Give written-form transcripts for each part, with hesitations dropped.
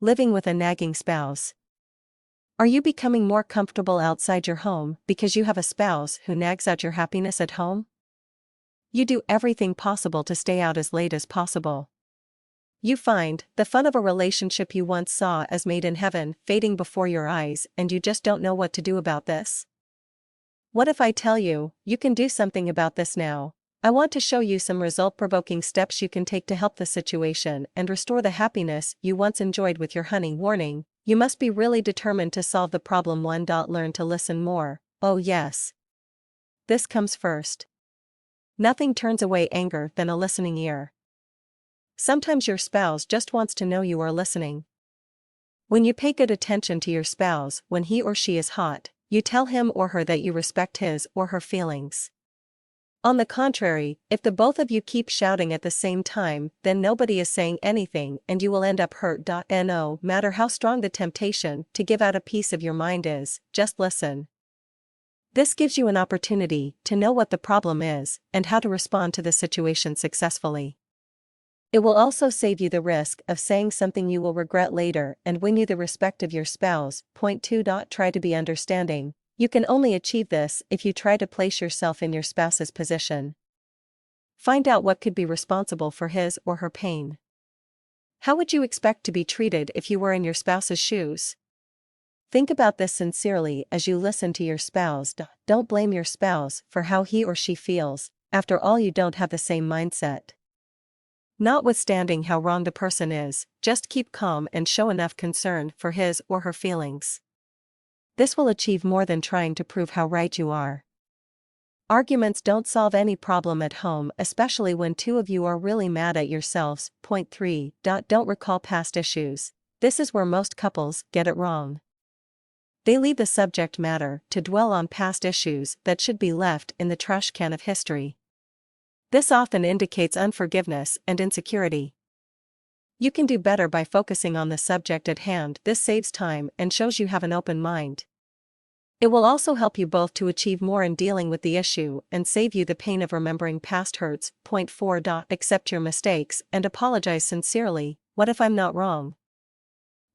Living with a nagging spouse. Are you becoming more comfortable outside your home because you have a spouse who nags at your happiness at home? You do everything possible to stay out as late as possible. You find the fun of a relationship you once saw as made in heaven fading before your eyes, and you just don't know what to do about this. What if I tell you, you can do something about this now? I want to show you some result-provoking steps you can take to help the situation and restore the happiness you once enjoyed with your honey. Warning: you must be really determined to solve the problem. 1. Learn to listen more. Oh yes. This comes first. Nothing turns away anger than a listening ear. Sometimes your spouse just wants to know you are listening. When you pay good attention to your spouse when he or she is hot, you tell him or her that you respect his or her feelings. On the contrary, if the both of you keep shouting at the same time, then nobody is saying anything and you will end up hurt. No matter how strong the temptation to give out a piece of your mind is, just listen. This gives you an opportunity to know what the problem is and how to respond to the situation successfully. It will also save you the risk of saying something you will regret later and win you the respect of your spouse. Point 2. Try to be understanding. You can only achieve this if you try to place yourself in your spouse's position. Find out what could be responsible for his or her pain. How would you expect to be treated if you were in your spouse's shoes? Think about this sincerely as you listen to your spouse. Don't blame your spouse for how he or she feels. After all, you don't have the same mindset. Notwithstanding how wrong the person is, just keep calm and show enough concern for his or her feelings. This will achieve more than trying to prove how right you are. Arguments don't solve any problem at home, especially when two of you are really mad at yourselves. Point 3. Don't recall past issues. This is where most couples get it wrong. They leave the subject matter to dwell on past issues that should be left in the trash can of history. This often indicates unforgiveness and insecurity. You can do better by focusing on the subject at hand. This saves time and shows you have an open mind. It will also help you both to achieve more in dealing with the issue and save you the pain of remembering past hurts. Point 4. Accept your mistakes and apologize sincerely. What if I'm not wrong?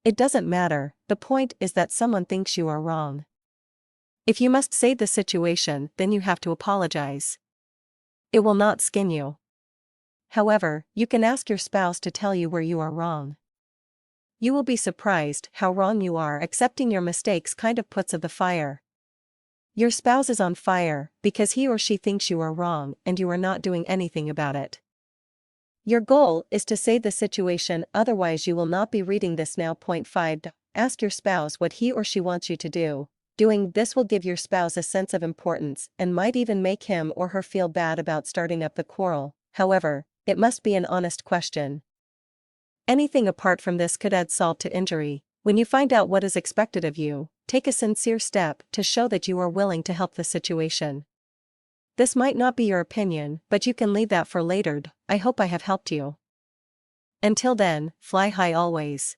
It doesn't matter, the point is that someone thinks you are wrong. If you must save the situation, then you have to apologize. It will not skin you. However, you can ask your spouse to tell you where you are wrong. You will be surprised how wrong you are. Accepting your mistakes kind of puts out the fire. Your spouse is on fire because he or she thinks you are wrong and you are not doing anything about it. Your goal is to save the situation, otherwise you will not be reading this now. Point 5. Ask your spouse what he or she wants you to do. Doing this will give your spouse a sense of importance and might even make him or her feel bad about starting up the quarrel. However, it must be an honest question. Anything apart from this could add salt to injury. When you find out what is expected of you, take a sincere step to show that you are willing to help the situation. This might not be your opinion, but you can leave that for later. I hope I have helped you. Until then, fly high always.